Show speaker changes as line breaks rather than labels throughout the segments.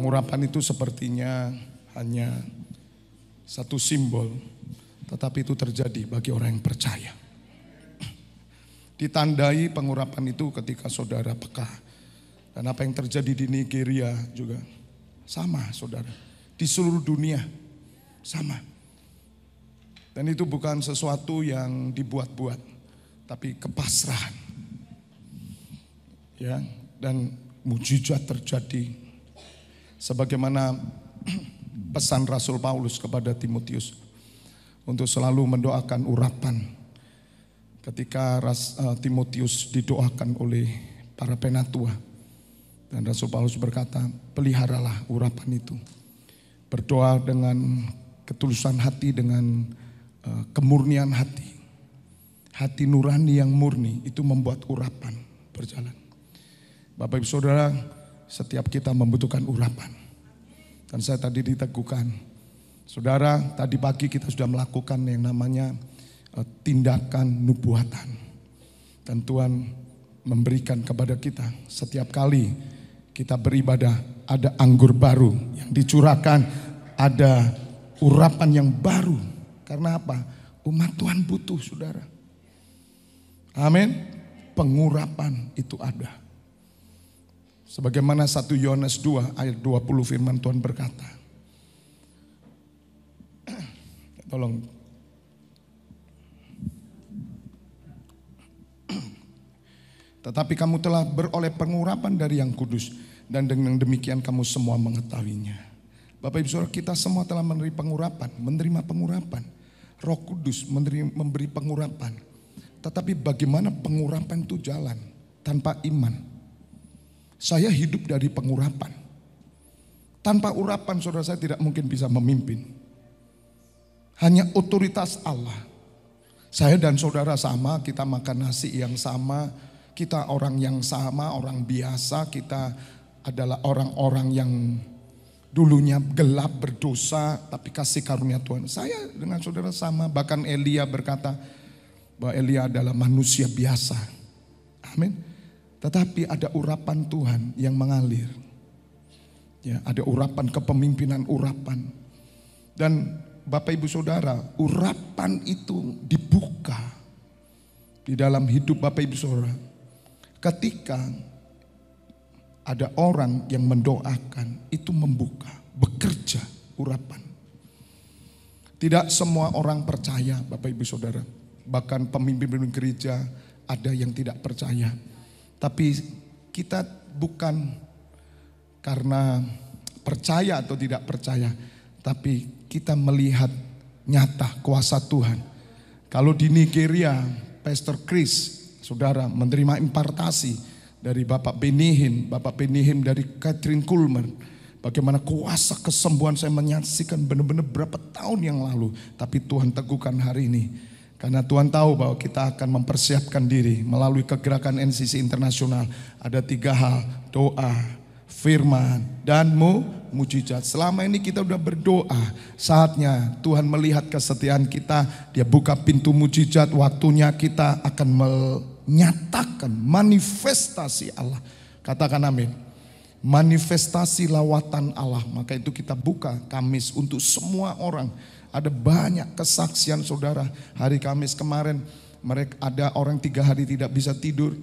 Pengurapan itu sepertinya hanya satu simbol, tetapi itu terjadi bagi orang yang percaya. Ditandai pengurapan itu ketika saudara peka. Dan apa yang terjadi di Nigeria juga sama, saudara. Di seluruh dunia sama. Dan itu bukan sesuatu yang dibuat-buat, tapi kepasrahan. Ya, dan mujizat terjadi. Sebagaimana pesan Rasul Paulus kepada Timotius untuk selalu mendoakan urapan. Ketika Timotius didoakan oleh para penatua, dan Rasul Paulus berkata, peliharalah urapan itu. Berdoa dengan ketulusan hati, dengan kemurnian hati. Hati nurani yang murni itu membuat urapan berjalan. Bapak Ibu Saudara, setiap kita membutuhkan urapan. Dan saya tadi diteguhkan, saudara, tadi pagi kita sudah melakukan yang namanya tindakan nubuatan. Dan Tuhan memberikan kepada kita setiap kali kita beribadah, ada anggur baru yang dicurahkan, ada urapan yang baru. Karena apa? Umat Tuhan butuh, saudara. Amin. Pengurapan itu ada. Sebagaimana 1 Yohanes 2 ayat 20 firman Tuhan berkata. Tolong. Tetapi kamu telah beroleh pengurapan dari yang kudus, dan dengan demikian kamu semua mengetahuinya. Bapak Ibu Saudara, kita semua telah menerima pengurapan. Roh Kudus memberi pengurapan. Tetapi bagaimana pengurapan itu jalan tanpa iman? Saya hidup dari pengurapan. Tanpa urapan saudara, saya tidak mungkin bisa memimpin. Hanya otoritas Allah. Saya dan saudara sama, kita makan nasi yang sama. Kita orang yang sama, orang biasa. Kita adalah orang-orang yang dulunya gelap, berdosa, tapi kasih karunia Tuhan. Saya dengan saudara sama. Bahkan Elia berkata bahwa Elia adalah manusia biasa. Amin. Tetapi ada urapan Tuhan yang mengalir. Ya, ada urapan kepemimpinan, urapan. Dan Bapak Ibu Saudara, urapan itu dibuka di dalam hidup Bapak Ibu Saudara. Ketika ada orang yang mendoakan, itu membuka, bekerja urapan. Tidak semua orang percaya, Bapak Ibu Saudara. Bahkan pemimpin gereja ada yang tidak percaya. Tapi kita bukan karena percaya atau tidak percaya, tapi kita melihat nyata kuasa Tuhan. Kalau di Nigeria, Pastor Chris, saudara, menerima impartasi dari Bapak Benihim dari Catherine Kuhlman. Bagaimana kuasa kesembuhan, saya menyaksikan benar-benar berapa tahun yang lalu. Tapi Tuhan teguhkan hari ini. Karena Tuhan tahu bahwa kita akan mempersiapkan diri melalui kegerakan NCC Internasional. Ada 3 hal, doa, firman, dan mujizat. Selama ini kita udah berdoa, saatnya Tuhan melihat kesetiaan kita. Dia buka pintu mujizat, waktunya kita akan menyatakan manifestasi Allah. Katakan amin. Manifestasi lawatan Allah. Maka itu kita buka Kamis untuk semua orang. Ada banyak kesaksian saudara. Hari Kamis kemarin mereka ada orang 3 hari tidak bisa tidur,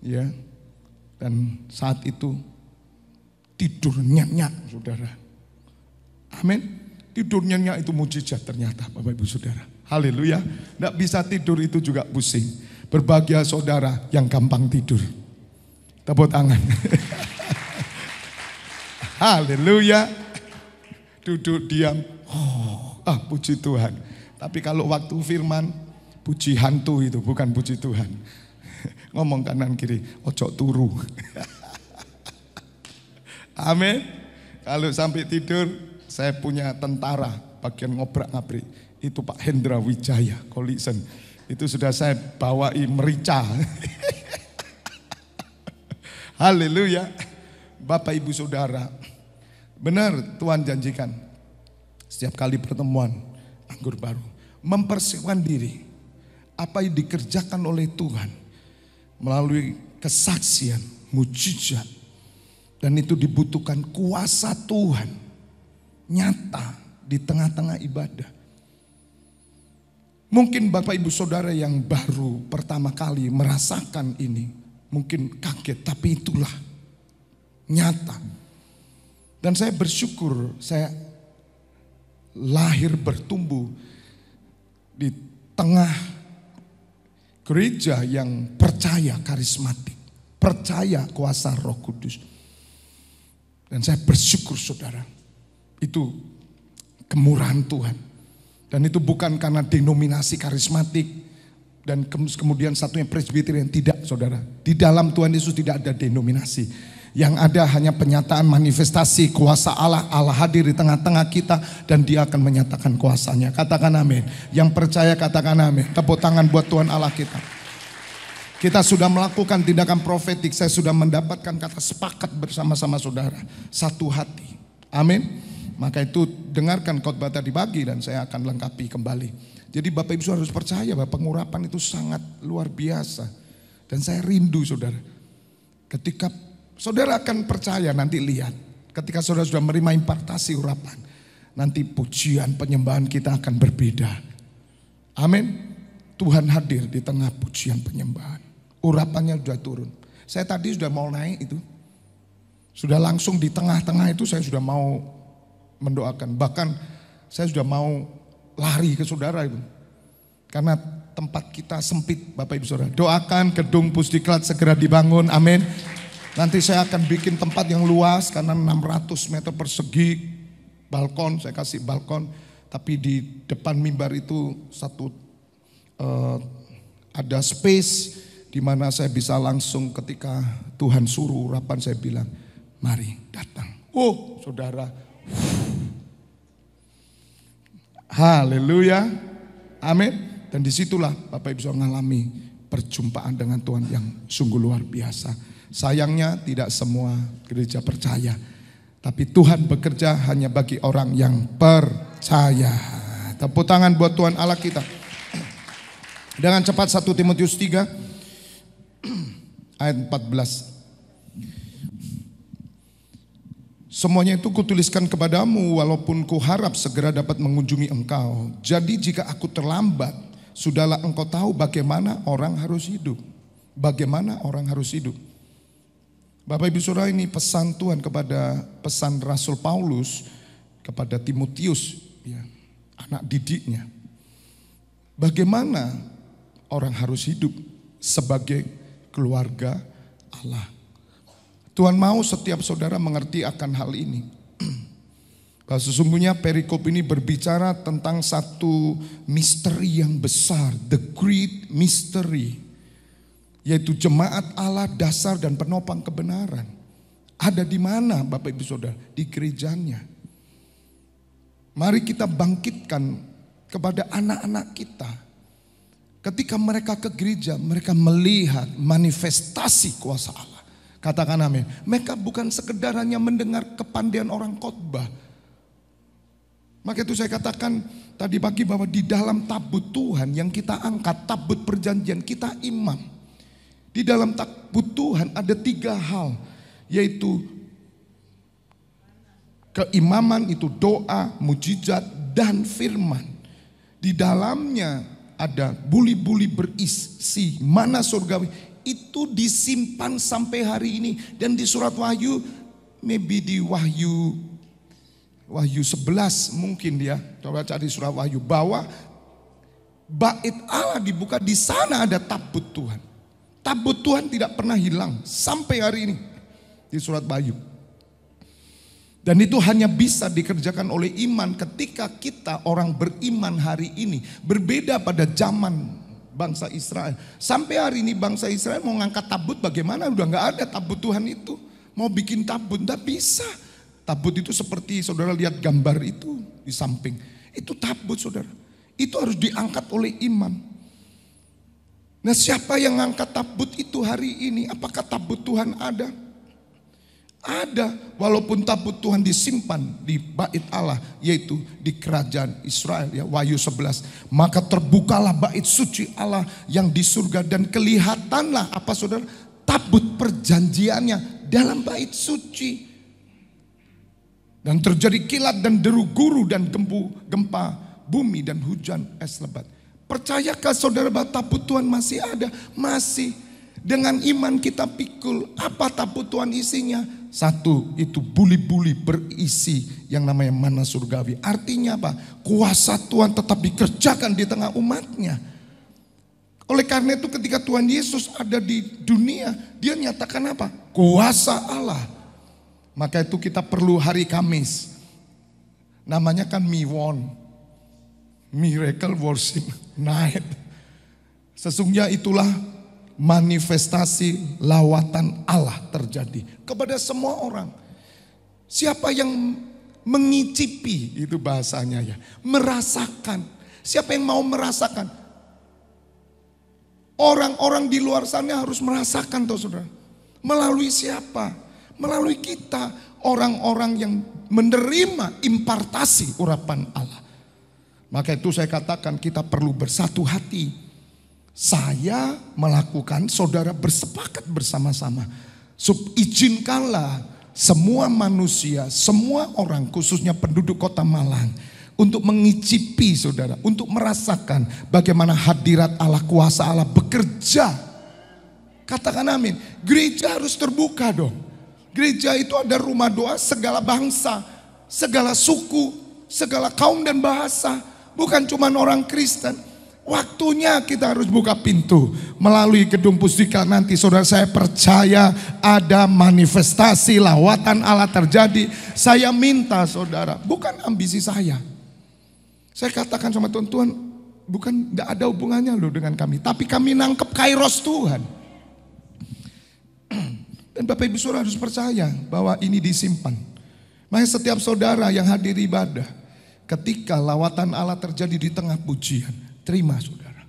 ya. Dan saat itu tidur nyenyak, saudara. Amin. Tidur nyenyak itu mujizat ternyata, Bapak Ibu Saudara. Haleluya. Tidak bisa tidur itu juga pusing. Berbahagia saudara yang gampang tidur. Tepuk tangan. Haleluya. Duduk diam. Puji Tuhan. Tapi kalau waktu firman, puji hantu itu, bukan puji Tuhan. Ngomong kanan kiri, ojo turu. Amin. Kalau sampai tidur, saya punya tentara bagian ngobrak-ngabrik. Itu Pak Hendra Wijaya, Kolisen. Itu sudah saya bawai merica. Haleluya. Bapak Ibu Saudara, benar Tuhan janjikan. Setiap kali pertemuan anggur baru, mempersiapkan diri. Apa yang dikerjakan oleh Tuhan melalui kesaksian, mujizat, Dan itu dibutuhkan kuasa Tuhan nyata di tengah-tengah ibadah. Mungkin Bapak Ibu Saudara yang baru pertama kali merasakan ini mungkin kaget, tapi itulah nyata. Dan saya bersyukur saya lahir bertumbuh di tengah gereja yang percaya karismatik, percaya kuasa Roh Kudus. Dan saya bersyukur saudara, itu kemurahan Tuhan. Dan itu bukan karena denominasi karismatik dan kemudian satunya presbyterian, tidak saudara. Di dalam Tuhan Yesus tidak ada denominasi. Yang ada hanya penyataan manifestasi kuasa Allah. Allah hadir di tengah-tengah kita dan dia akan menyatakan kuasanya. Katakan amin. Yang percaya katakan amin. Tepuk tangan buat Tuhan Allah kita. Kita sudah melakukan tindakan profetik. Saya sudah mendapatkan kata sepakat bersama-sama saudara. Satu hati. Amin. Maka itu dengarkan khotbah tadi pagi dan saya akan lengkapi kembali. Jadi Bapak Ibu harus percaya bahwa pengurapan itu sangat luar biasa. Dan saya rindu saudara. Ketika saudara akan percaya, nanti lihat. Ketika saudara sudah menerima impartasi urapan. Nanti pujian penyembahan kita akan berbeda. Amin. Tuhan hadir di tengah pujian penyembahan. Urapannya sudah turun. Saya tadi sudah mau naik itu. Sudah langsung di tengah-tengah itu saya sudah mau mendoakan. Bahkan saya sudah mau lari ke saudara itu. Karena tempat kita sempit Bapak Ibu Saudara. Doakan gedung Pusdiklat segera dibangun. Amin. Nanti saya akan bikin tempat yang luas karena 600 meter persegi. Balkon, saya kasih balkon. Tapi di depan mimbar itu ada space di mana saya bisa langsung ketika Tuhan suruh urapan saya bilang, mari datang. Oh saudara. Haleluya. Amin. Dan disitulah Bapak Ibu Saudara mengalami perjumpaan dengan Tuhan yang sungguh luar biasa. Sayangnya tidak semua gereja percaya. Tapi Tuhan bekerja hanya bagi orang yang percaya. Tepuk tangan buat Tuhan Allah kita. Dengan cepat 1 Timotius 3 ayat 14. Semuanya itu kutuliskan kepadamu walaupun kuharap segera dapat mengunjungi engkau. Jadi jika aku terlambat, sudahlah engkau tahu bagaimana orang harus hidup. Bagaimana orang harus hidup. Bapak Ibu Saudara, ini pesan Tuhan kepada pesan Rasul Paulus kepada Timotius, ya, anak didiknya. Bagaimana orang harus hidup sebagai keluarga Allah. Tuhan mau setiap saudara mengerti akan hal ini. Bahwa sesungguhnya perikop ini berbicara tentang satu misteri yang besar. The great mystery. Yaitu jemaat Allah dasar dan penopang kebenaran. Ada di mana Bapak Ibu Saudara? Di gerejanya. Mari kita bangkitkan kepada anak-anak kita. Ketika mereka ke gereja, mereka melihat manifestasi kuasa Allah. Katakan amin. Mereka bukan sekedar hanya mendengar kepandaian orang khotbah. Maka itu saya katakan tadi pagi bahwa di dalam tabut Tuhan yang kita angkat, tabut perjanjian, kita imam. Di dalam tabut Tuhan ada 3 hal, yaitu keimaman itu doa, mujizat, dan firman. Di dalamnya ada buli-buli berisi mana surgawi. Itu disimpan sampai hari ini. Dan di surat Wahyu, maybe di Wahyu 11 mungkin dia. Coba cari surat Wahyu. Bahwa bait Allah dibuka, di sana ada tabut Tuhan. Tabut Tuhan tidak pernah hilang sampai hari ini. Di surat Wahyu. Dan itu hanya bisa dikerjakan oleh iman ketika kita orang beriman hari ini. Berbeda pada zaman bangsa Israel. Sampai hari ini bangsa Israel mau ngangkat tabut bagaimana? Udah gak ada tabut Tuhan itu. Mau bikin tabut, gak bisa. Tabut itu seperti saudara lihat gambar itu di samping. Itu tabut saudara. Itu harus diangkat oleh imam. Nah siapa yang ngangkat tabut itu hari ini? Apakah tabut Tuhan ada? Ada, walaupun tabut Tuhan disimpan di bait Allah, yaitu di kerajaan Israel, ya, Wahyu 11. Maka terbukalah bait suci Allah yang di surga dan kelihatanlah apa saudara? Tabut perjanjiannya dalam bait suci. Dan terjadi kilat dan deru guru dan gempa bumi dan hujan es lebat. Percayakah saudara bahwa tabut Tuhan masih ada? Masih. Dengan iman kita pikul. Apa tabut Tuhan isinya? Satu, itu buli-buli berisi yang namanya mana surgawi. Artinya apa? Kuasa Tuhan tetap dikerjakan di tengah umatnya. Oleh karena itu ketika Tuhan Yesus ada di dunia, dia nyatakan apa? Kuasa Allah. Maka itu kita perlu hari Kamis. Namanya kan Miwon. Miracle Worship Night. Sesungguhnya itulah manifestasi lawatan Allah terjadi kepada semua orang. Siapa yang mengicipi, itu bahasanya ya, merasakan. Siapa yang mau merasakan? Orang-orang di luar sana harus merasakan toh saudara. Melalui siapa? Melalui kita, orang-orang yang menerima impartasi urapan Allah. Maka itu saya katakan kita perlu bersatu hati. Saya melakukan, saudara bersepakat bersama-sama. Izinkanlah semua manusia, semua orang khususnya penduduk kota Malang untuk mengicipi saudara, untuk merasakan bagaimana hadirat Allah, kuasa Allah bekerja. Katakan amin. Gereja harus terbuka dong. Gereja itu ada rumah doa segala bangsa, segala suku, segala kaum dan bahasa. Bukan cuma orang Kristen. Waktunya kita harus buka pintu. Melalui gedung Pusdika nanti saudara, saya percaya ada manifestasi lawatan Allah terjadi. Saya minta saudara, bukan ambisi saya. Saya katakan sama Tuhan, Tuhan bukan, tidak ada hubungannya loh dengan kami. Tapi kami nangkep kairos Tuhan. Dan Bapak Ibu Saudara harus percaya bahwa ini disimpan. Makanya setiap saudara yang hadir ibadah, ketika lawatan Allah terjadi di tengah pujian, terima saudara.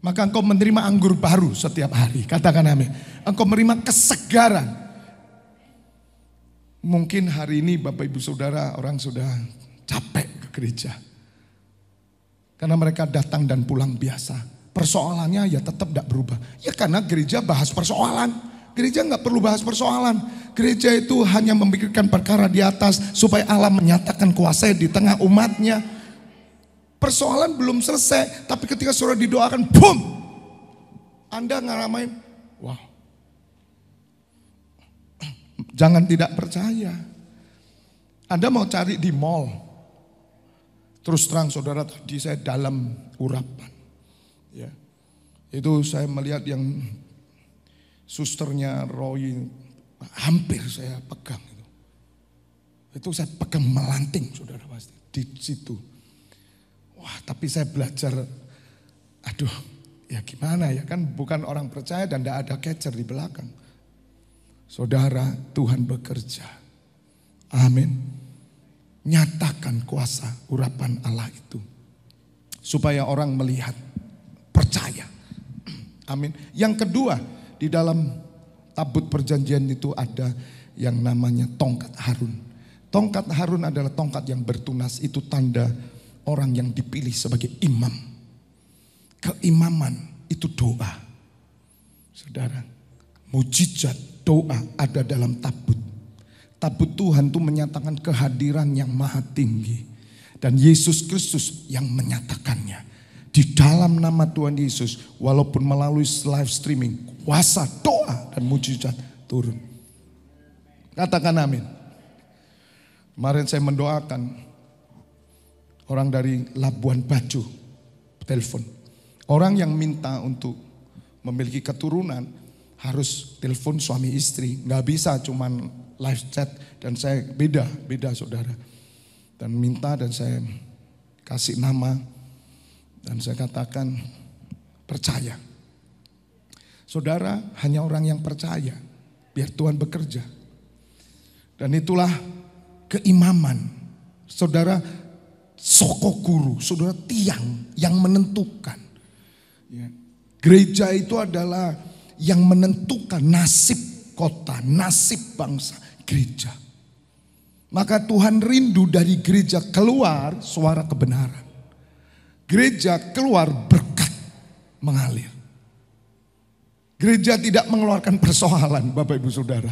Maka engkau menerima anggur baru setiap hari. Katakan amin. Engkau menerima kesegaran. Mungkin hari ini Bapak Ibu Saudara orang sudah capek ke gereja. Karena mereka datang dan pulang biasa. Persoalannya ya tetap tidak berubah. Ya karena gereja bahas persoalan. Gereja nggak perlu bahas persoalan. Gereja itu hanya memikirkan perkara di atas supaya Allah menyatakan kuasanya di tengah umatnya. Persoalan belum selesai, tapi ketika saudara didoakan, boom, Anda ngaramain, wow. Jangan tidak percaya. Anda mau cari di mall. Terus terang saudara, tadi saya dalam urapan. Ya. Itu saya melihat yang susternya Roy hampir saya pegang itu. Itu saya pegang melanting saudara pasti di situ. Wah, tapi saya belajar, aduh, ya gimana ya, kan bukan orang percaya dan tidak ada catcher di belakang. Saudara, Tuhan bekerja. Amin. Nyatakan kuasa urapan Allah itu supaya orang melihat, percaya. Amin. Yang kedua, di dalam tabut perjanjian itu ada yang namanya tongkat Harun. Tongkat Harun adalah tongkat yang bertunas, itu tanda orang yang dipilih sebagai imam. Keimaman itu doa. Saudara, mujizat doa ada dalam tabut. Tabut Tuhan itu menyatakan kehadiran yang maha tinggi. Dan Yesus Kristus yang menyatakannya. Di dalam nama Tuhan Yesus, walaupun melalui live streaming, kuasa doa dan mujizat turun. Katakan amin. Kemarin saya mendoakan orang dari Labuan Bajo, telepon. Orang yang minta untuk memiliki keturunan harus telepon suami istri. Gak bisa cuman live chat, dan saya beda saudara. Dan minta dan saya kasih nama. Dan saya katakan percaya. Saudara, hanya orang yang percaya biar Tuhan bekerja. Dan itulah keimaman. Saudara, soko guru, saudara tiang yang menentukan. Ya. Gereja itu adalah yang menentukan nasib kota, nasib bangsa, gereja. Maka Tuhan rindu dari gereja keluar suara kebenaran. Gereja keluar berkat mengalir. Gereja tidak mengeluarkan persoalan, Bapak Ibu Saudara.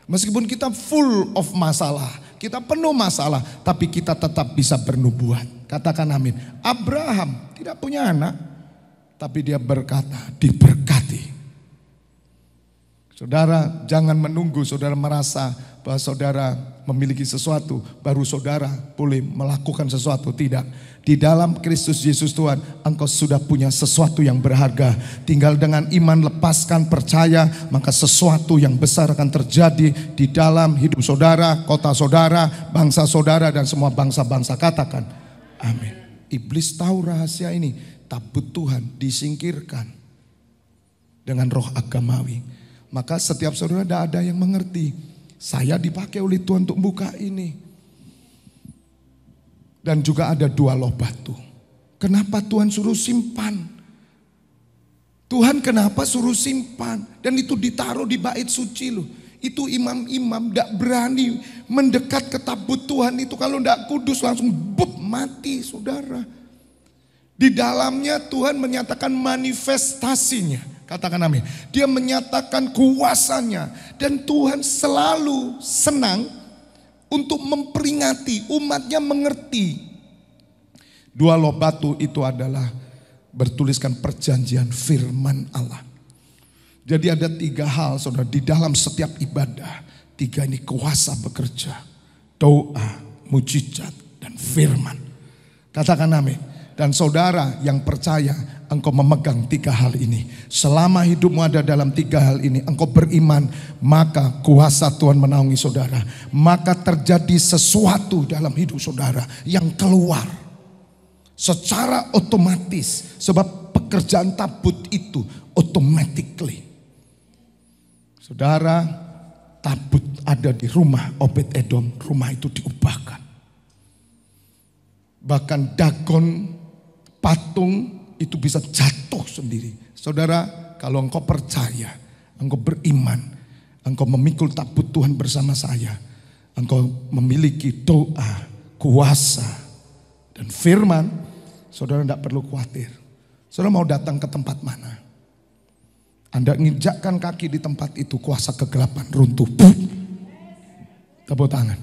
Meskipun kita full of masalah, kita penuh masalah, tapi kita tetap bisa bernubuat. Katakan amin. Abraham tidak punya anak, tapi dia berkata, diberkati. Saudara, jangan menunggu saudara merasa bahwa saudara memiliki sesuatu, baru saudara boleh melakukan sesuatu. Tidak. Di dalam Kristus Yesus Tuhan, engkau sudah punya sesuatu yang berharga. Tinggal dengan iman lepaskan, percaya, maka sesuatu yang besar akan terjadi di dalam hidup saudara, kota saudara, bangsa saudara, dan semua bangsa-bangsa. Katakan, amin. Iblis tahu rahasia ini, tabut Tuhan disingkirkan dengan roh agamawi. Maka setiap saudara tidak ada yang mengerti. Saya dipakai oleh Tuhan untuk buka ini. Dan juga ada 2 loh batu. Kenapa Tuhan suruh simpan? Tuhan kenapa suruh simpan? Dan itu ditaruh di bait suci loh. Itu imam-imam tidak berani mendekat ke tabut Tuhan itu. Kalau tidak kudus langsung mati saudara. Di dalamnya Tuhan menyatakan manifestasinya. Katakan amin. Dia menyatakan kuasanya. Dan Tuhan selalu senang untuk memperingati umatnya mengerti. 2 loh batu itu adalah bertuliskan perjanjian firman Allah. Jadi ada 3 hal saudara di dalam setiap ibadah. 3 ini kuasa bekerja. Doa, mujizat, dan firman. Katakan amin. Dan saudara yang percaya, engkau memegang 3 hal ini. Selama hidupmu ada dalam 3 hal ini, engkau beriman, maka kuasa Tuhan menaungi saudara. Maka terjadi sesuatu dalam hidup saudara yang keluar secara otomatis. Sebab pekerjaan tabut itu automatically. Saudara, tabut ada di rumah Obed-Edom, rumah itu diubahkan. Bahkan Dagon, patung itu bisa jatuh sendiri. Saudara, kalau engkau percaya, engkau beriman, engkau memikul tabut Tuhan bersama saya, engkau memiliki doa, kuasa, dan firman, saudara tidak perlu khawatir. Saudara mau datang ke tempat mana? Anda nginjakkan kaki di tempat itu, kuasa kegelapan runtuh. Tepuk tangan.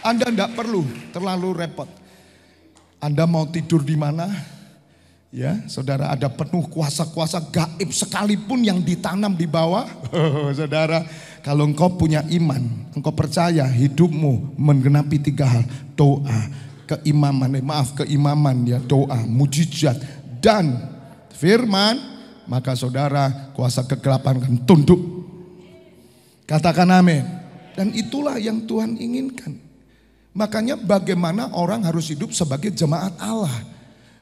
Anda tidak perlu terlalu repot. Anda mau tidur di mana? Ya, saudara, ada penuh kuasa-kuasa gaib sekalipun yang ditanam di bawah. Saudara, kalau engkau punya iman, engkau percaya hidupmu menggenapi 3 hal. Doa, keimaman ya, doa, mujizat, dan firman, maka saudara kuasa kegelapan akan tunduk. Katakan amin. Dan itulah yang Tuhan inginkan. Makanya bagaimana orang harus hidup sebagai jemaat Allah.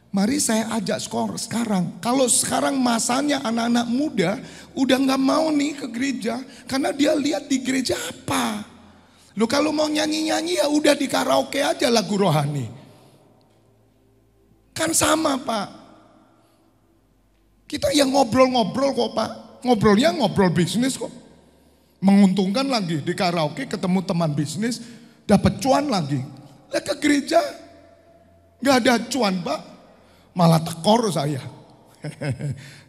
Mari saya ajak sekarang. Kalau sekarang masanya anak-anak muda udah gak mau nih ke gereja. Karena dia lihat di gereja apa. Loh, kalau mau nyanyi-nyanyi ya udah di karaoke aja lagu rohani. Kan sama Pak. Kita yang ngobrol-ngobrol kok Pak. Ngobrolnya ngobrol bisnis kok. Menguntungkan lagi di karaoke ketemu teman bisnis. Dapat cuan lagi. Lah ke gereja gak ada cuan Pak. Malah tekor saya.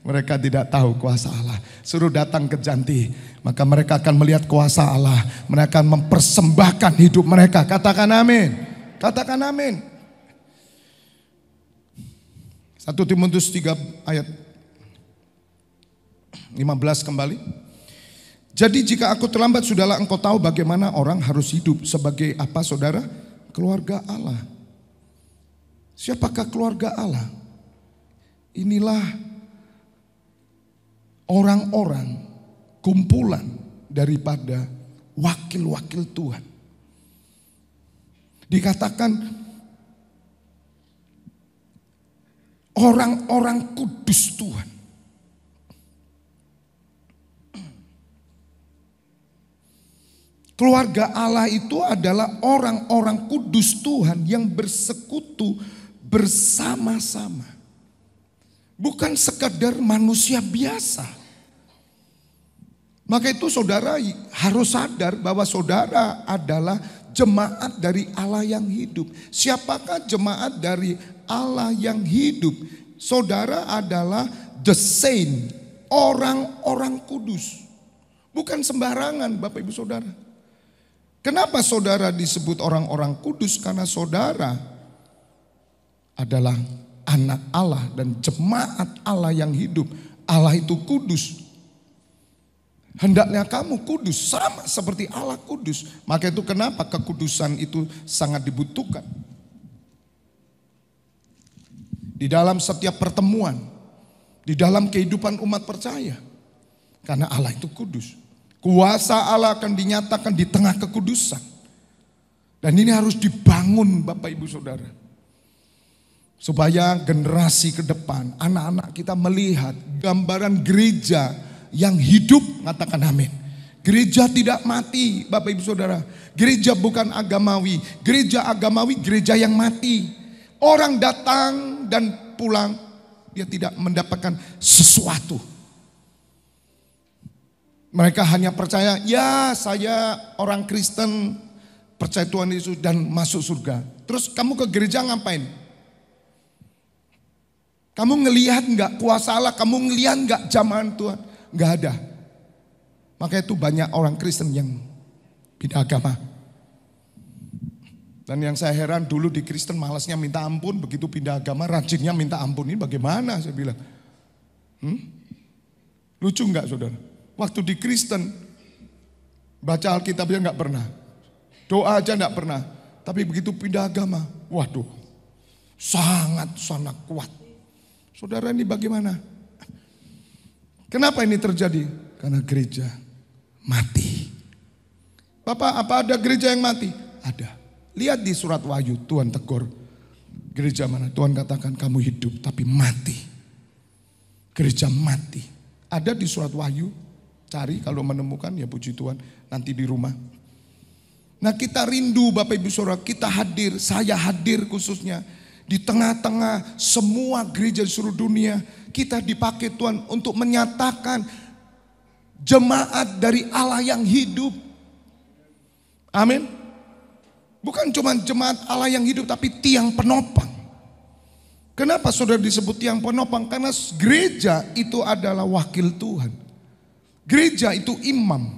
Mereka tidak tahu kuasa Allah. Suruh datang ke Janti, maka mereka akan melihat kuasa Allah. Mereka akan mempersembahkan hidup mereka. Katakan amin. Katakan amin. 1 Timotius 3 ayat 15 kembali. Jadi jika aku terlambat, sudahlah engkau tahu bagaimana orang harus hidup sebagai apa saudara? Keluarga Allah. Siapakah keluarga Allah? Inilah orang-orang kumpulan daripada wakil-wakil Tuhan. Dikatakan orang-orang kudus Tuhan. Keluarga Allah itu adalah orang-orang kudus Tuhan yang bersekutu bersama-sama. Bukan sekadar manusia biasa. Maka itu saudara harus sadar bahwa saudara adalah jemaat dari Allah yang hidup. Siapakah jemaat dari Allah yang hidup? saudara adalah the saint, orang-orang kudus. Bukan sembarangan Bapak Ibu Saudara. Kenapa saudara disebut orang-orang kudus? Karena saudara adalah anak Allah dan jemaat Allah yang hidup. Allah itu kudus. Hendaknya kamu kudus sama seperti Allah kudus. Maka itu kenapa kekudusan itu sangat dibutuhkan. Di dalam setiap pertemuan, di dalam kehidupan umat percaya. Karena Allah itu kudus. Kuasa Allah akan dinyatakan di tengah kekudusan. Dan ini harus dibangun Bapak Ibu Saudara. Supaya generasi ke depan, anak-anak kita melihat gambaran gereja yang hidup, katakan amin. Gereja tidak mati Bapak Ibu Saudara. Gereja bukan agamawi. Gereja agamawi, gereja yang mati. Orang datang dan pulang, dia tidak mendapatkan sesuatu. Mereka hanya percaya, ya saya orang Kristen, percaya Tuhan Yesus dan masuk surga. Terus kamu ke gereja ngapain? Kamu ngelihat enggak kuasa Allah? Kamu ngelihat enggak jamahan Tuhan? Enggak ada. Maka itu banyak orang Kristen yang pindah agama. Dan yang saya heran dulu di Kristen malasnya minta ampun, begitu pindah agama rajinnya minta ampun. Ini bagaimana saya bilang? Lucu enggak saudara? Waktu di Kristen baca Alkitabnya enggak pernah. Doa aja enggak pernah. Tapi begitu pindah agama, waduh, sangat kuat. Saudara ini bagaimana? Kenapa ini terjadi? Karena gereja mati. Bapak, apa ada gereja yang mati? Ada. Lihat di surat Wahyu, Tuhan tegur. Gereja mana? Tuhan katakan kamu hidup tapi mati. Gereja mati. Ada di surat Wahyu. Cari kalau menemukan ya puji Tuhan. Nanti di rumah. Nah kita rindu Bapak Ibu Saudara. Kita hadir, saya hadir khususnya. Di tengah-tengah semua gereja di seluruh dunia. Kita dipakai Tuhan untuk menyatakan jemaat dari Allah yang hidup. Amin. Bukan cuma jemaat Allah yang hidup tapi tiang penopang. Kenapa saudara disebut tiang penopang? Karena gereja itu adalah wakil Tuhan. Gereja itu imam.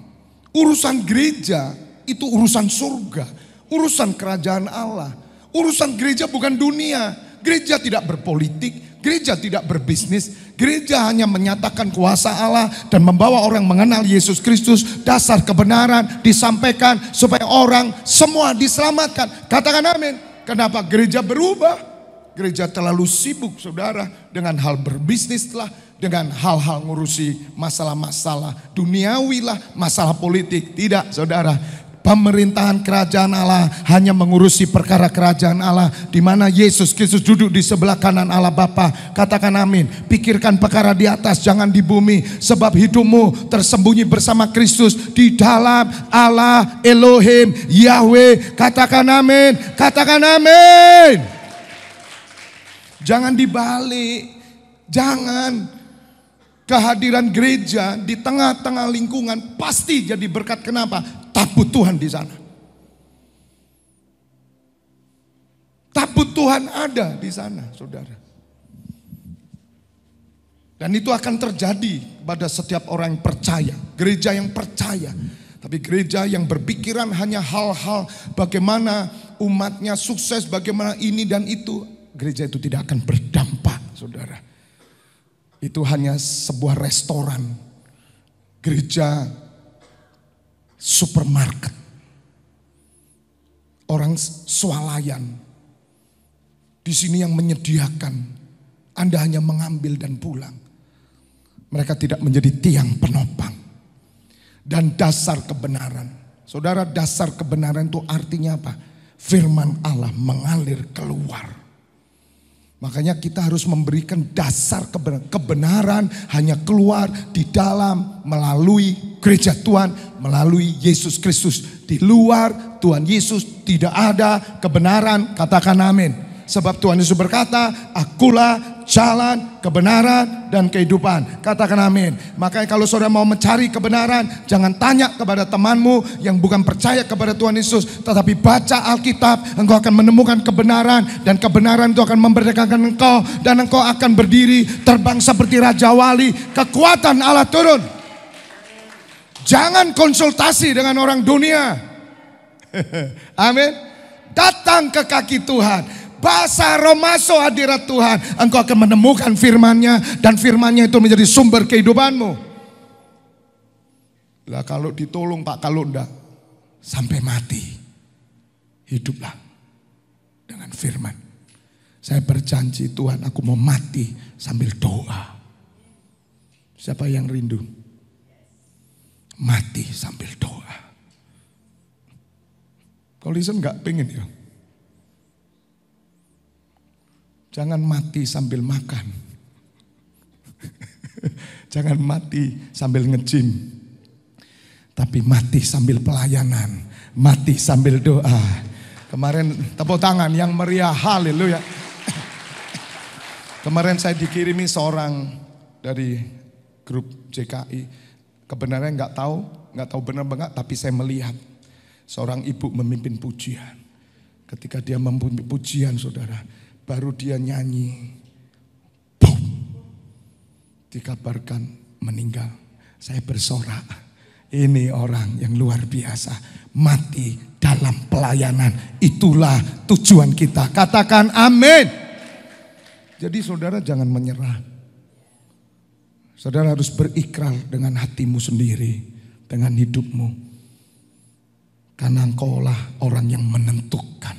Urusan gereja itu urusan surga. Urusan kerajaan Allah. Urusan gereja bukan dunia. Gereja tidak berpolitik. Gereja tidak berbisnis. Gereja hanya menyatakan kuasa Allah dan membawa orang mengenal Yesus Kristus. Dasar kebenaran disampaikan supaya orang semua diselamatkan. Katakan amin. Kenapa gereja berubah? Gereja terlalu sibuk saudara dengan hal berbisnis lah, dengan hal-hal ngurusi masalah-masalah duniawi lah, masalah politik. Tidak saudara. Pemerintahan kerajaan Allah hanya mengurusi perkara kerajaan Allah, di mana Yesus Kristus duduk di sebelah kanan Allah Bapa. Katakan amin. Pikirkan perkara di atas, jangan di bumi, sebab hidupmu tersembunyi bersama Kristus di dalam Allah Elohim Yahweh. Katakan amin. Katakan amin. Jangan dibalik. Jangan. Kehadiran gereja di tengah-tengah lingkungan pasti jadi berkat. Kenapa? Tabut Tuhan di sana. Tabut Tuhan ada di sana, saudara. Dan itu akan terjadi pada setiap orang yang percaya. Gereja yang percaya. Tapi gereja yang berpikiran hanya hal-hal bagaimana umatnya sukses, bagaimana ini dan itu. Gereja itu tidak akan berdampak, saudara. Itu hanya sebuah restoran. Gereja supermarket. Orang swalayan. Di sini yang menyediakan. Anda hanya mengambil dan pulang. Mereka tidak menjadi tiang penopang. Dan dasar kebenaran. Saudara, dasar kebenaran itu artinya apa? Firman Allah mengalir keluar. Makanya kita harus memberikan dasar kebenaran. Kebenaran hanya keluar di dalam melalui gereja Tuhan, melalui Yesus Kristus. Di luar Tuhan Yesus tidak ada kebenaran. Katakan amin. Sebab Tuhan Yesus berkata, akulah jalan, kebenaran, dan kehidupan. Katakan amin. Makanya kalau saudara mau mencari kebenaran, jangan tanya kepada temanmu yang bukan percaya kepada Tuhan Yesus, tetapi baca Alkitab, engkau akan menemukan kebenaran, dan kebenaran itu akan memerdekakan engkau, dan engkau akan berdiri terbang seperti Raja Wali. Kekuatan Allah turun. Jangan konsultasi dengan orang dunia. Amin. Datang ke kaki Tuhan. Basa romaso hadirat Tuhan. Engkau akan menemukan firman-Nya, dan firman-Nya itu menjadi sumber kehidupanmu. Lah kalau ditolong Pak, kalau enggak sampai mati, hiduplah dengan firman. Saya berjanji, Tuhan, aku mau mati sambil doa. Siapa yang rindu? Mati sambil doa. Kalau Listen enggak pengen ya? Jangan mati sambil makan. Jangan mati sambil nge-gym. Tapi mati sambil pelayanan. Mati sambil doa. Kemarin tepuk tangan yang meriah, haleluya. Kemarin saya dikirimi seorang dari grup JKI. Kebenarannya nggak tahu benar enggak, tapi saya melihat seorang ibu memimpin pujian. Ketika dia memimpin pujian, saudara, baru dia nyanyi, boom, dikabarkan meninggal. Saya bersorak, ini orang yang luar biasa, mati dalam pelayanan. Itulah tujuan kita. Katakan amin. Jadi saudara jangan menyerah. Saudara harus berikrar dengan hatimu sendiri, dengan hidupmu. Karena engkaulah orang yang menentukan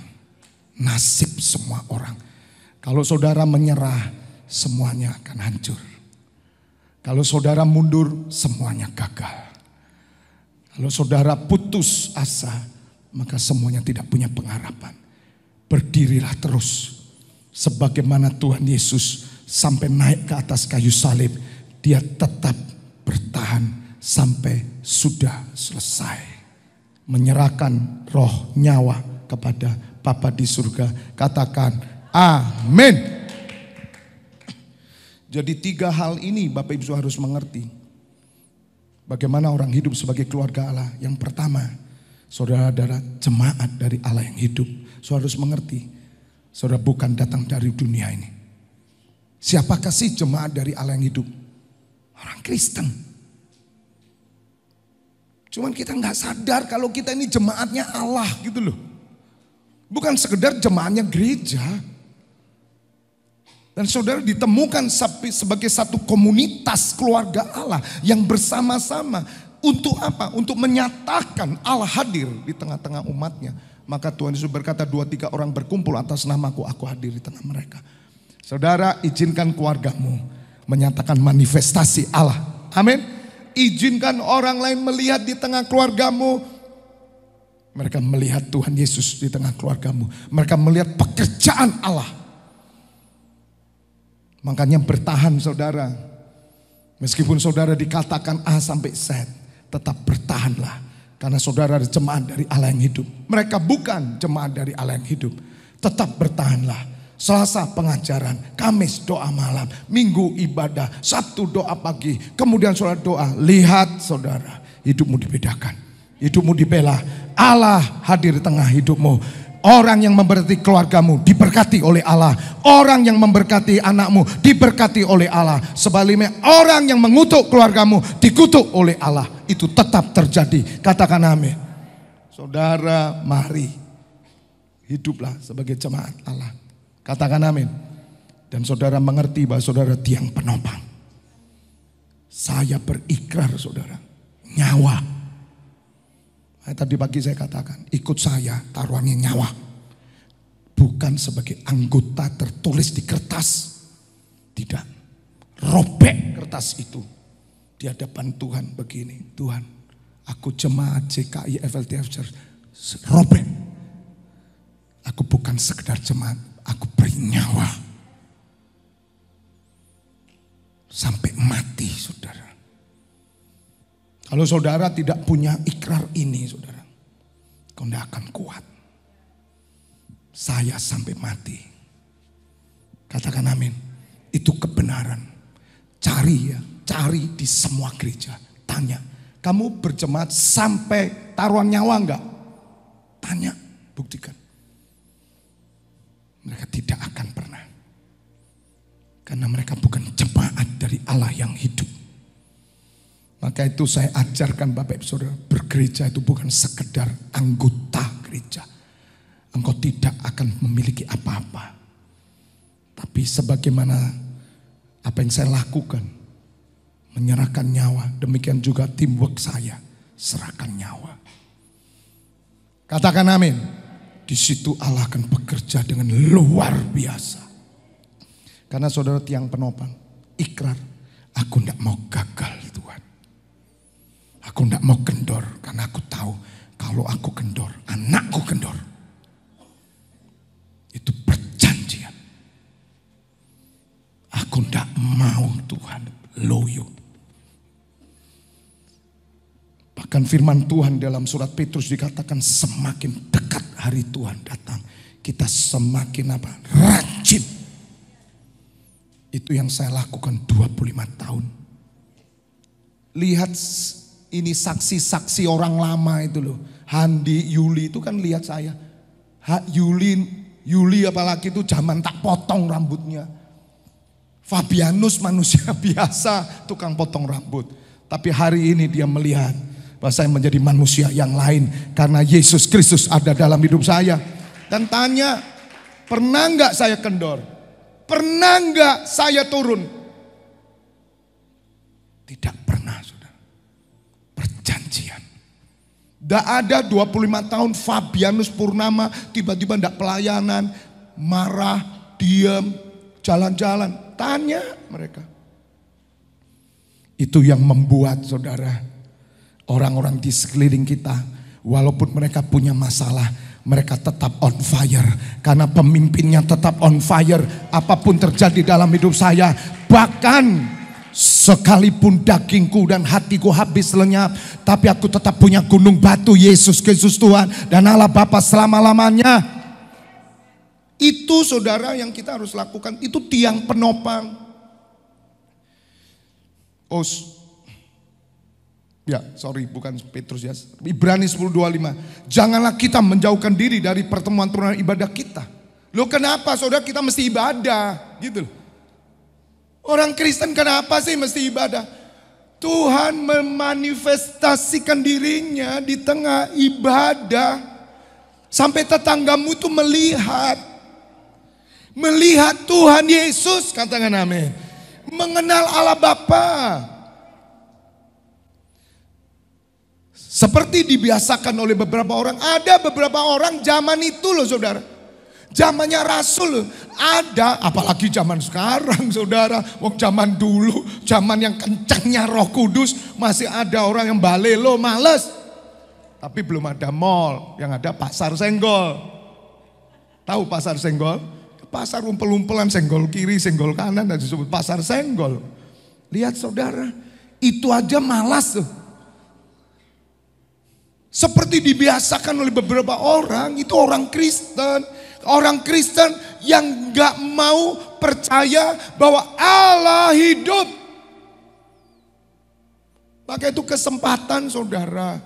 nasib semua orang. Kalau saudara menyerah, semuanya akan hancur. Kalau saudara mundur, semuanya gagal. Kalau saudara putus asa, maka semuanya tidak punya pengharapan. Berdirilah terus. Sebagaimana Tuhan Yesus sampai naik ke atas kayu salib, Dia tetap bertahan sampai sudah selesai. Menyerahkan roh nyawa kepada Bapa di surga. Katakan amin. Jadi 3 hal ini Bapak Ibu harus mengerti. Bagaimana orang hidup sebagai keluarga Allah. Yang pertama, saudara adalah jemaat dari Allah yang hidup. Saudara harus mengerti, saudara bukan datang dari dunia ini. Siapakah sih jemaat dari Allah yang hidup? Orang Kristen. Cuman kita nggak sadar kalau kita ini jemaatnya Allah gitu loh. Bukan sekedar jemaatnya gereja. Dan saudara ditemukan sebagai satu komunitas keluarga Allah yang bersama-sama. Untuk apa? Untuk menyatakan Allah hadir di tengah-tengah umatnya. Maka Tuhan Yesus berkata, 2-3 orang berkumpul atas namaku, aku hadir di tengah mereka. Saudara, izinkan keluargamu menyatakan manifestasi Allah. Amin. Izinkan orang lain melihat di tengah keluargamu. Mereka melihat Tuhan Yesus di tengah keluargamu. Mereka melihat pekerjaan Allah. Makanya bertahan saudara. Meskipun saudara dikatakan A sampai Z, tetap bertahanlah. Karena saudara adalah jemaat dari Allah yang hidup. Mereka bukan jemaat dari Allah yang hidup. Tetap bertahanlah. Selasa pengajaran, Kamis doa malam, Minggu ibadah, Sabtu doa pagi. Kemudian saudara doa. Lihat saudara, hidupmu dibedakan. Hidupmu dibela. Allah hadir di tengah hidupmu. Orang yang memberkati keluargamu diberkati oleh Allah. Orang yang memberkati anakmu diberkati oleh Allah. Sebaliknya orang yang mengutuk keluargamu dikutuk oleh Allah. Itu tetap terjadi. Katakan amin. Saudara, mari hiduplah sebagai jemaat Allah. Katakan amin. Dan saudara mengerti bahwa saudara tiang penopang. Saya berikrar saudara, nyawa. Tadi pagi saya katakan, ikut saya taruhannya nyawa. Bukan sebagai anggota tertulis di kertas. Tidak. Robek kertas itu. Di hadapan Tuhan begini. Tuhan, aku jemaat JKI FLTF Church. Robek. Aku bukan sekedar jemaat. Aku beri nyawa. Sampai mati saudara. Kalau saudara tidak punya ikrar ini saudara, kau tidak akan kuat. Saya sampai mati. Katakan amin. Itu kebenaran. Cari ya, cari di semua gereja. Tanya, kamu berjemaat sampai taruhan nyawa enggak? Tanya, buktikan. Mereka tidak akan pernah. Karena mereka bukan jemaat dari Allah yang hidup. Maka itu saya ajarkan Bapak Ibu Saudara, bergereja itu bukan sekedar anggota gereja. Engkau tidak akan memiliki apa-apa. Tapi sebagaimana apa yang saya lakukan, menyerahkan nyawa, demikian juga teamwork saya, serahkan nyawa. Katakan amin. Di situ Allah akan bekerja dengan luar biasa. Karena saudara tiang penopang, ikrar, aku tidak mau gagal Tuhan. Aku tidak mau kendor, karena aku tahu kalau aku kendor, anakku kendor. Itu perjanjian. Aku tidak mau Tuhan loyo. Bahkan firman Tuhan dalam surat Petrus dikatakan semakin dekat hari Tuhan datang, kita semakin apa? Rajin. Itu yang saya lakukan 25 tahun. Lihat ini saksi-saksi orang lama itu loh. Handi, Yuli itu kan lihat saya. Yuli apalagi itu zaman tak potong rambutnya. Fabianus manusia biasa, tukang potong rambut. Tapi hari ini dia melihat bahwa saya menjadi manusia yang lain. Karena Yesus Kristus ada dalam hidup saya. Dan tanya, pernah enggak saya kendor? Pernah enggak saya turun? Tidak pernah, saudara. Perjanjian. Tidak ada 25 tahun Fabianus Purnama tiba-tiba tidak pelayanan, marah, diam, jalan-jalan. Tanya mereka. Itu yang membuat saudara, orang-orang di sekeliling kita, walaupun mereka punya masalah, mereka tetap on fire. Karena pemimpinnya tetap on fire. Apapun terjadi dalam hidup saya, bahkan sekalipun dagingku dan hatiku habis lenyap, tapi aku tetap punya gunung batu, Yesus Kristus Tuhan dan Allah Bapa selama-lamanya. Itu saudara yang kita harus lakukan. Itu tiang penopang. Bukan Petrus ya. Ibrani 10:25. Janganlah kita menjauhkan diri dari pertemuan-pertemuan ibadah kita. Loh kenapa saudara kita mesti ibadah? Gitu loh. Orang Kristen kenapa sih mesti ibadah? Tuhan memanifestasikan dirinya di tengah ibadah. Sampai tetanggamu tuh melihat Tuhan Yesus, katakan amin. Mengenal Allah Bapa. Seperti dibiasakan oleh beberapa orang. Ada beberapa orang zaman itu loh saudara. Zamannya Rasul ada, apalagi zaman sekarang saudara. Zaman dulu, zaman yang kencangnya Roh Kudus, masih ada orang yang balelo, males. Tapi belum ada mall, yang ada pasar senggol. Tahu pasar senggol? Pasar umpel-umpelan, senggol kiri, senggol kanan, dan disebut pasar senggol. Lihat saudara, itu aja malas tuh. Seperti dibiasakan oleh beberapa orang, itu orang Kristen. Orang Kristen yang gak mau percaya bahwa Allah hidup. Maka itu kesempatan saudara.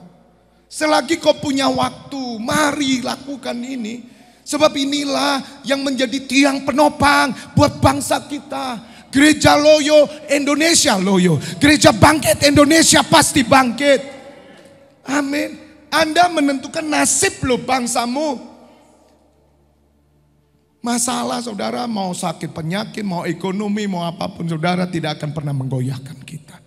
Selagi kau punya waktu, mari lakukan ini. Sebab inilah yang menjadi tiang penopang buat bangsa kita. Gereja Loyo, Indonesia Loyo. Gereja Bangkit Indonesia pasti bangkit. Amin. Anda menentukan nasib loh bangsamu. Masalah saudara, mau sakit penyakit, mau ekonomi, mau apapun, saudara tidak akan pernah menggoyahkan kita.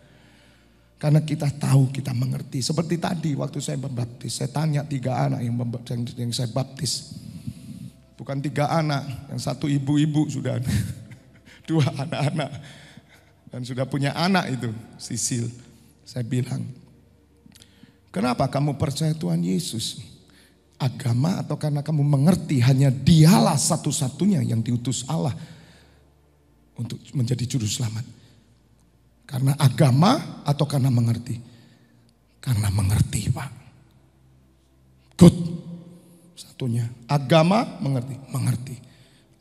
Karena kita tahu, kita mengerti. Seperti tadi waktu saya membaptis, saya tanya 3 anak yang saya baptis. Bukan 3 anak, yang 1 ibu-ibu sudah 2 anak-anak. Dan sudah punya anak itu, Sisil. Saya bilang, kenapa kamu percaya Tuhan Yesus? Agama atau karena kamu mengerti hanya dialah satu-satunya yang diutus Allah untuk menjadi juru selamat? Karena agama atau karena mengerti? Karena mengerti Pak. Good. Satunya agama mengerti, mengerti.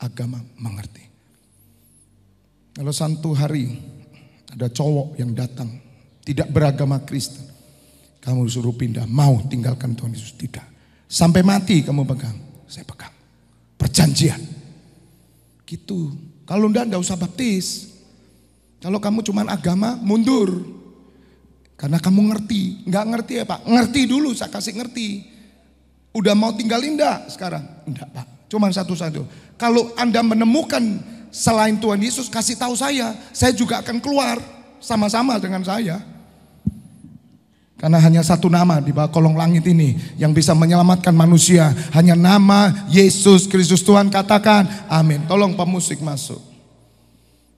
Agama mengerti. Kalau satu hari ada cowok yang datang tidak beragama Kristen, kamu suruh pindah, mau tinggalkan Tuhan Yesus? Tidak. Sampai mati kamu pegang, saya pegang. Perjanjian. Gitu. Kalau enggak usah baptis. Kalau kamu cuman agama, mundur. Karena kamu ngerti. Enggak ngerti ya Pak? Ngerti dulu, saya kasih ngerti. Udah mau tinggalin enggak sekarang? Enggak Pak, cuman satu-satu. Kalau Anda menemukan selain Tuhan Yesus, kasih tahu saya juga akan keluar sama-sama dengan saya. Karena hanya satu nama di bawah kolong langit ini yang bisa menyelamatkan manusia. Hanya nama Yesus Kristus Tuhan. Katakan amin. Tolong pemusik masuk.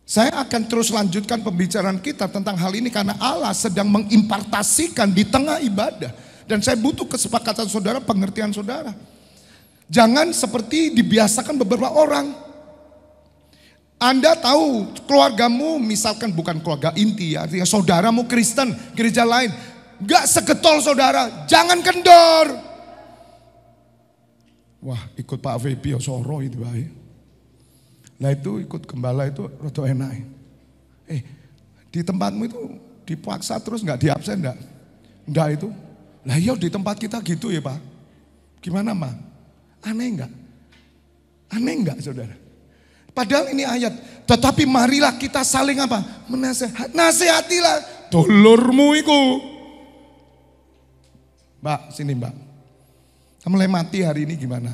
Saya akan terus lanjutkan pembicaraan kita tentang hal ini karena Allah sedang mengimpartasikan di tengah ibadah. Dan saya butuh kesepakatan saudara, pengertian saudara. Jangan seperti dibiasakan beberapa orang. Anda tahu keluargamu misalkan bukan keluarga inti, artinya saudaramu Kristen, gereja lain. Gak segetol saudara, jangan kendor. Wah, ikut Pak Febio Soro itu baik. Nah itu ikut gembala itu rada enak. Di tempatmu itu dipaksa terus gak diabsen enggak? Enggak itu. Lah iya di tempat kita gitu ya Pak. Gimana Ma? Aneh enggak? Aneh enggak saudara? Padahal ini ayat. Tetapi marilah kita saling apa? Nasihatilah dulurmu itu. Mbak, sini Mbak. Kamu mati hari ini gimana?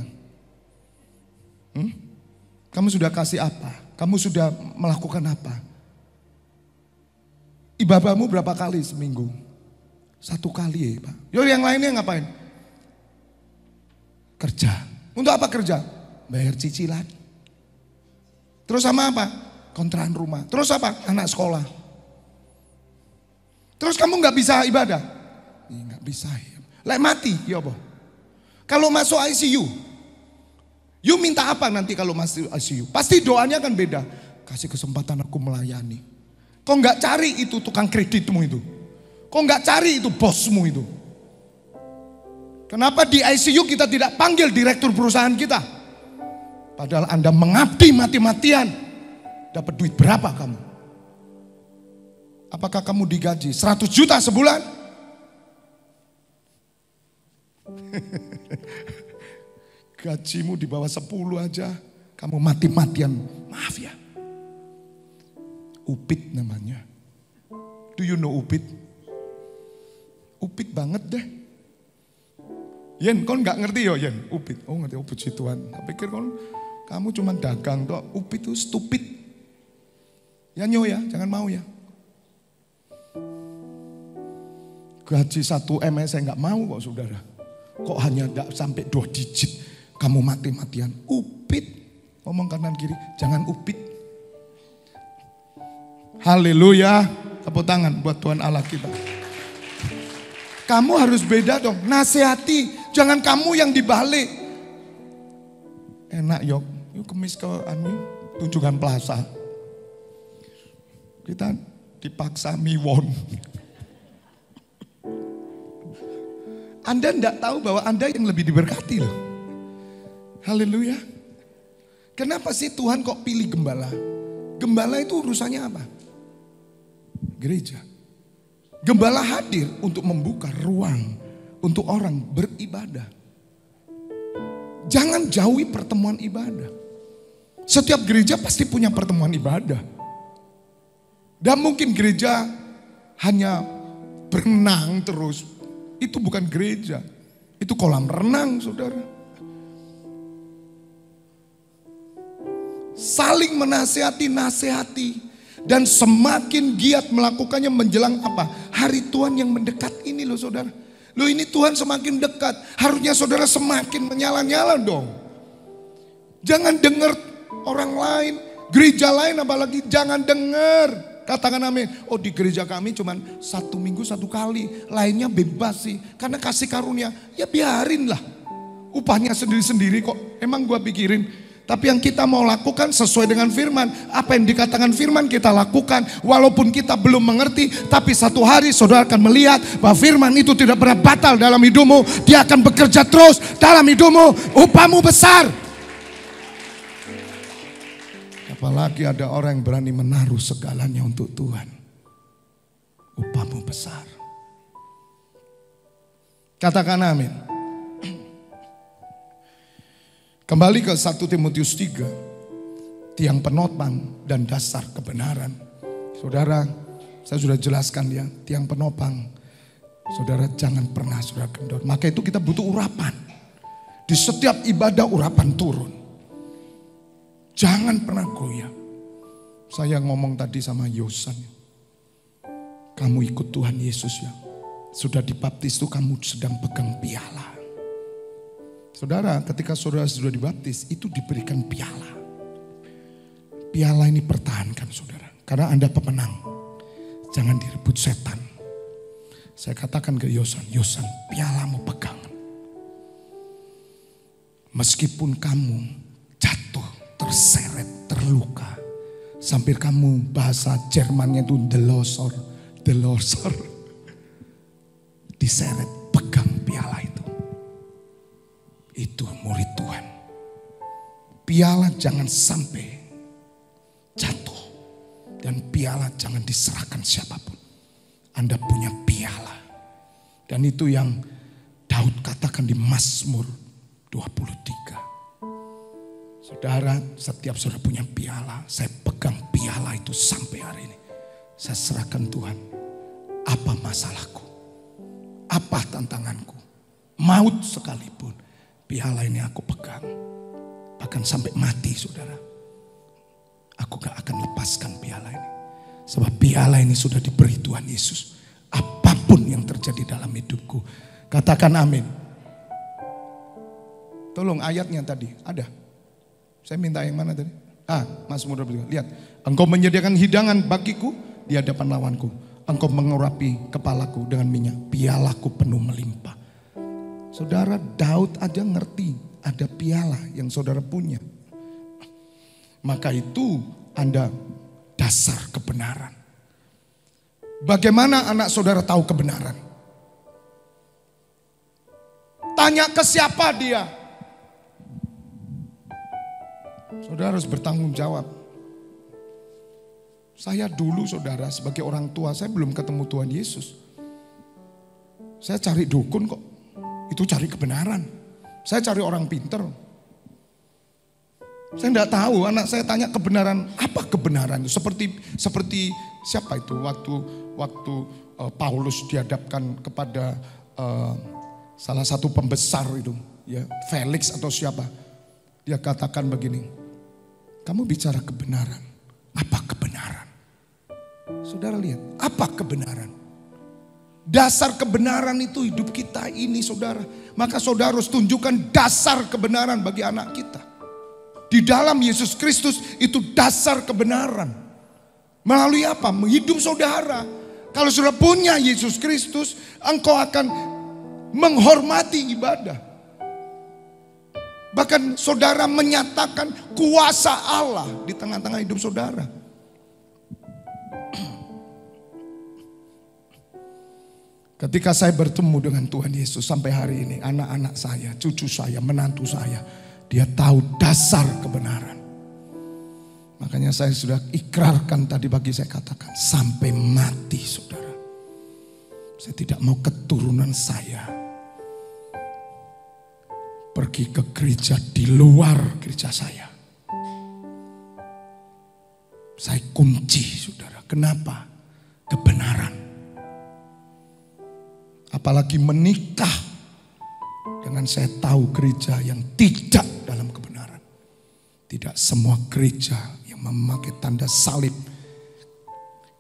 Kamu sudah kasih apa? Kamu sudah melakukan apa? Ibadahmu berapa kali seminggu? 1 kali ya Pak. Yo yang lainnya ngapain? Kerja. Untuk apa kerja? Bayar cicilan. Terus sama apa? Kontrakan rumah. Terus apa? Anak sekolah. Terus kamu gak bisa ibadah? Ya, gak bisa ya. Lek mati, ya apa? Kalau masuk ICU, you minta apa nanti kalau masuk ICU? Pasti doanya kan beda. Kasih kesempatan aku melayani. Kok nggak cari itu tukang kreditmu itu? Kok nggak cari itu bosmu itu? Kenapa di ICU kita tidak panggil direktur perusahaan kita? Padahal Anda mengabdi mati-matian. Dapat duit berapa kamu? Apakah kamu digaji 100 juta sebulan? Gajimu di bawah 10 aja, kamu mati-matian. Maaf ya. Upit namanya. Do you know upit? Upit banget deh. Yen, kau nggak ngerti ya Yen? Upit. Oh ngerti, oh puji Tuhan. Tak pikir kamu cuma dagang toh. Upit itu stupid. Ya nyo ya, jangan mau ya. Gaji 1 M saya nggak mau kok saudara. Kok hanya enggak sampai 2 digit. Kamu mati-matian. Upit. Ngomong kanan kiri. Jangan upit. Haleluya. Tepuk tangan buat Tuhan Allah kita. Kamu harus beda dong. Nasihati. Jangan kamu yang dibalik. Enak yok. Yuk kemis ke Tunjungan Plaza. Kita dipaksa miwon. Anda tidak tahu bahwa Anda yang lebih diberkati loh. Haleluya. Kenapa sih Tuhan kok pilih gembala? Gembala itu urusannya apa? Gereja. Gembala hadir untuk membuka ruang untuk orang beribadah. Jangan jauhi pertemuan ibadah. Setiap gereja pasti punya pertemuan ibadah. Dan mungkin gereja hanya berenang terus. Itu bukan gereja. Itu kolam renang saudara. Saling nasihati. Dan semakin giat melakukannya menjelang apa? Hari Tuhan yang mendekat ini loh saudara. Loh ini Tuhan semakin dekat. Harusnya saudara semakin menyala-nyala dong. Jangan dengar orang lain. Gereja lain apalagi jangan dengar. Katakan amin. Oh di gereja kami cuma 1 minggu 1 kali. Lainnya bebas sih. Karena kasih karunia. Ya biarin lah. Upahnya sendiri-sendiri kok. Emang gua pikirin. Tapi yang kita mau lakukan sesuai dengan firman. Apa yang dikatakan firman kita lakukan. Walaupun kita belum mengerti. Tapi satu hari saudara akan melihat. Bahwa firman itu tidak pernah batal dalam hidupmu. Dia akan bekerja terus dalam hidupmu. Upahmu besar. Apalagi ada orang yang berani menaruh segalanya untuk Tuhan. Upahmu besar. Katakan amin. Kembali ke 1 Timotius 3. Tiang penopang dan dasar kebenaran. Saudara, saya sudah jelaskan ya, tiang penopang. Saudara jangan pernah saudara kendor. Maka itu kita butuh urapan. Di setiap ibadah urapan turun. Jangan pernah goyah. Saya ngomong tadi sama Yosan. Kamu ikut Tuhan Yesus ya. Sudah dibaptis itu kamu sedang pegang piala. Saudara, ketika saudara sudah dibaptis itu diberikan piala. Piala ini pertahankan saudara. Karena Anda pemenang. Jangan direbut setan. Saya katakan ke Yosan, Yosan pialamu pegang. Meskipun kamu jatuh, terseret, terluka. Sampai kamu bahasa Jermannya itu delosor. Diseret, pegang piala itu. Itu murid Tuhan. Piala jangan sampai jatuh. Dan piala jangan diserahkan siapapun. Anda punya piala. Dan itu yang Daud katakan di Mazmur 23. Saudara, setiap saudara punya piala. Saya pegang piala itu sampai hari ini. Saya serahkan Tuhan. Apa masalahku? Apa tantanganku? Maut sekalipun. Piala ini aku pegang. Bahkan sampai mati saudara. Aku gak akan lepaskan piala ini. Sebab piala ini sudah diberi Tuhan Yesus. Apapun yang terjadi dalam hidupku. Katakan amin. Tolong ayatnya tadi ada. Saya minta yang mana tadi? Mazmur 23. Lihat. Engkau menyediakan hidangan bagiku di hadapan lawanku. Engkau mengurapi kepalaku dengan minyak. Pialaku penuh melimpah. Saudara, Daud aja ngerti ada piala yang saudara punya. Maka itu Anda dasar kebenaran. Bagaimana anak saudara tahu kebenaran? Tanya ke siapa dia? Saudara harus bertanggung jawab. Saya dulu saudara sebagai orang tua saya belum ketemu Tuhan Yesus. Saya cari dukun kok. Itu cari kebenaran. Saya cari orang pinter. Saya enggak tahu, anak saya tanya kebenaran, apa kebenaran itu? Seperti siapa itu waktu Paulus dihadapkan kepada salah satu pembesar itu, ya Felix atau siapa? Dia katakan begini, kamu bicara kebenaran, apa kebenaran? Saudara lihat, apa kebenaran? Dasar kebenaran itu hidup kita ini saudara. Maka saudara harus tunjukkan dasar kebenaran bagi anak kita. Di dalam Yesus Kristus itu dasar kebenaran. Melalui apa? Hidup saudara. Kalau saudara punya Yesus Kristus, engkau akan menghormati ibadah. Bahkan saudara menyatakan kuasa Allah di tengah-tengah hidup saudara. Ketika saya bertemu dengan Tuhan Yesus sampai hari ini, anak-anak saya, cucu saya, menantu saya, dia tahu dasar kebenaran. Makanya saya sudah ikrarkan tadi pagi, saya katakan sampai mati saudara. Saya tidak mau keturunan saya pergi ke gereja di luar gereja saya. Saya kunci saudara. Kenapa? Kebenaran. Apalagi menikah dengan saya tahu gereja yang tidak dalam kebenaran. Tidak semua gereja yang memakai tanda salib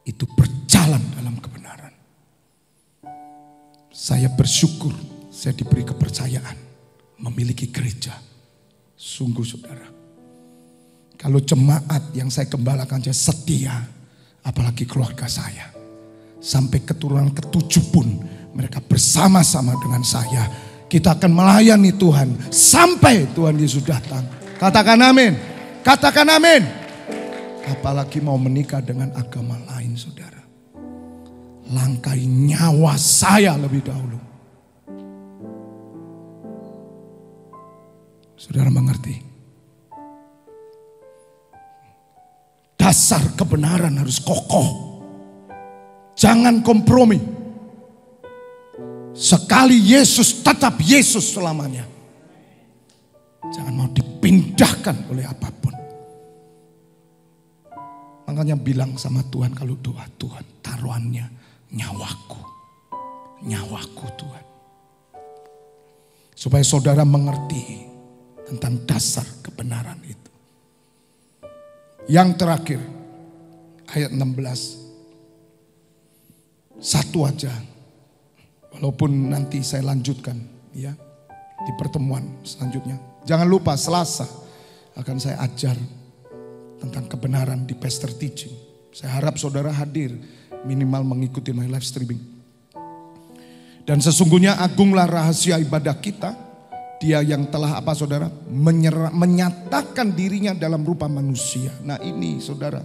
itu berjalan dalam kebenaran. Saya bersyukur saya diberi kepercayaan memiliki gereja. Sungguh saudara. Kalau jemaat yang saya gembalakan saya setia, apalagi keluarga saya. Sampai keturunan ke-7 pun mereka bersama-sama dengan saya. Kita akan melayani Tuhan sampai Tuhan Yesus datang. Katakan amin. Katakan amin. Apalagi mau menikah dengan agama lain saudara. Langkai nyawa saya lebih dahulu. Saudara mengerti? Dasar kebenaran harus kokoh. Jangan kompromi. Sekali Yesus, tetap Yesus selamanya. Jangan mau dipindahkan oleh apapun. Makanya bilang sama Tuhan kalau doa, Tuhan taruhannya nyawaku. Nyawaku Tuhan. Supaya saudara mengerti tentang dasar kebenaran itu. Yang terakhir, ayat 16. Satu aja. Walaupun nanti saya lanjutkan ya di pertemuan selanjutnya. Jangan lupa Selasa akan saya ajar tentang kebenaran di Pastor Teaching. Saya harap saudara hadir minimal mengikuti my live streaming. Dan sesungguhnya agunglah rahasia ibadah kita. Dia yang telah apa saudara? Menyatakan dirinya dalam rupa manusia. Nah ini saudara.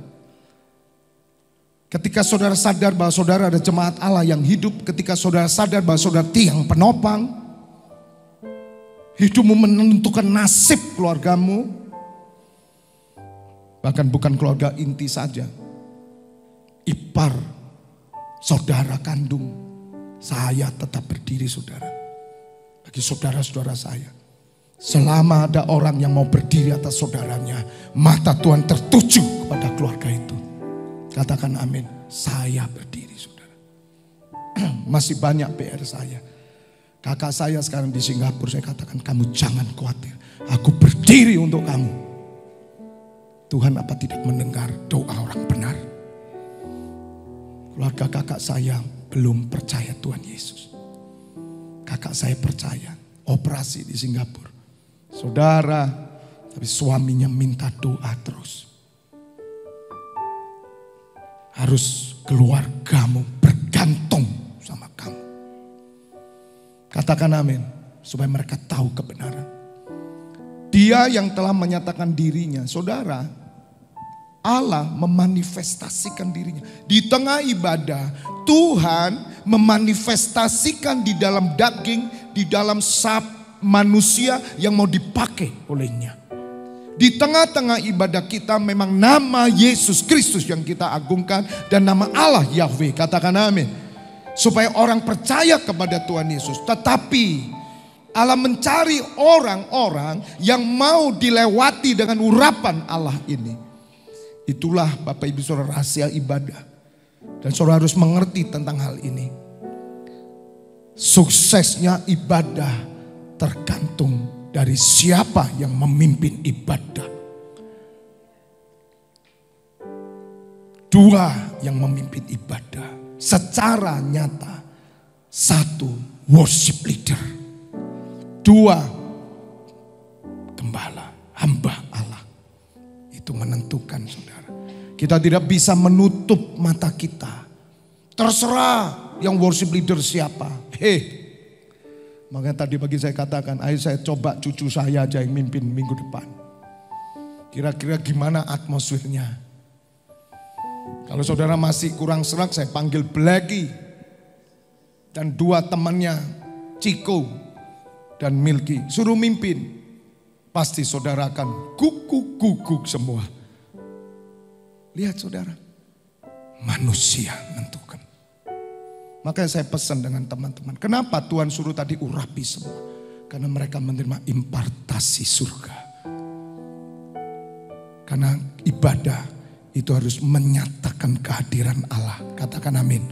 Ketika saudara sadar bahwa saudara ada jemaat Allah yang hidup. Ketika saudara sadar bahwa saudara tiang penopang. Hidupmu menentukan nasib keluargamu. Bahkan bukan keluarga inti saja. Ipar saudara kandung. Saya tetap berdiri saudara. Bagi saudara-saudara saya. Selama ada orang yang mau berdiri atas saudaranya. Mata Tuhan tertuju kepada keluarga itu. Katakan amin. Saya berdiri saudara. Masih banyak PR saya. Kakak saya sekarang di Singapura. Saya katakan kamu jangan khawatir. Aku berdiri untuk kamu. Tuhan apa tidak mendengar doa orang benar? Keluarga kakak saya belum percaya Tuhan Yesus. Kakak saya percaya. Operasi di Singapura. Saudara. Tapi suaminya minta doa terus. Harus keluargamu bergantung sama kamu. Katakan amin. Supaya mereka tahu kebenaran. Dia yang telah menyatakan dirinya. Saudara, Allah memanifestasikan dirinya. Di tengah ibadah, Tuhan memanifestasikan di dalam daging, di dalam manusia yang mau dipakai olehnya. Di tengah-tengah ibadah kita memang nama Yesus Kristus yang kita agungkan. Dan nama Allah Yahweh, katakan amin. Supaya orang percaya kepada Tuhan Yesus. Tetapi Allah mencari orang-orang yang mau dilewati dengan urapan Allah ini. Itulah Bapak Ibu Saudara rahasia ibadah. Dan saudara harus mengerti tentang hal ini. Suksesnya ibadah tergantung dari siapa yang memimpin ibadah. Dua yang memimpin ibadah secara nyata. Satu, worship leader. Dua, gembala, hamba Allah. Itu menentukan saudara. Kita tidak bisa menutup mata kita. Terserah yang worship leader siapa. Makanya tadi pagi saya katakan, ayo saya coba cucu saya aja yang mimpin minggu depan. Kira-kira gimana atmosfernya. Kalau saudara masih kurang serak, saya panggil Blacky. Dan dua temannya, Ciko dan Milky. Suruh mimpin. Pasti saudara akan guguk semua. Lihat saudara. Manusia menentukan. Makanya saya pesan dengan teman-teman. Kenapa Tuhan suruh tadi urapi semua? Karena mereka menerima impartasi surga. Karena ibadah itu harus menyatakan kehadiran Allah. Katakan amin.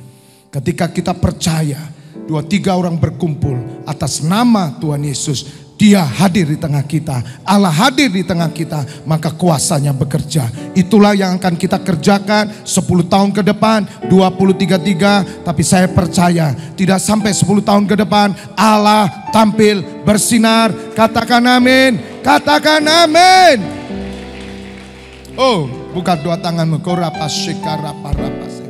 Ketika kita percaya 2-3 orang berkumpul atas nama Tuhan Yesus. Dia hadir di tengah kita. Allah hadir di tengah kita. Maka kuasanya bekerja. Itulah yang akan kita kerjakan 10 tahun ke depan. 2033. Tapi saya percaya. Tidak sampai 10 tahun ke depan. Allah tampil bersinar. Katakan amin. Katakan amin. Oh, buka dua tanganmu. Korapa shikara parapase.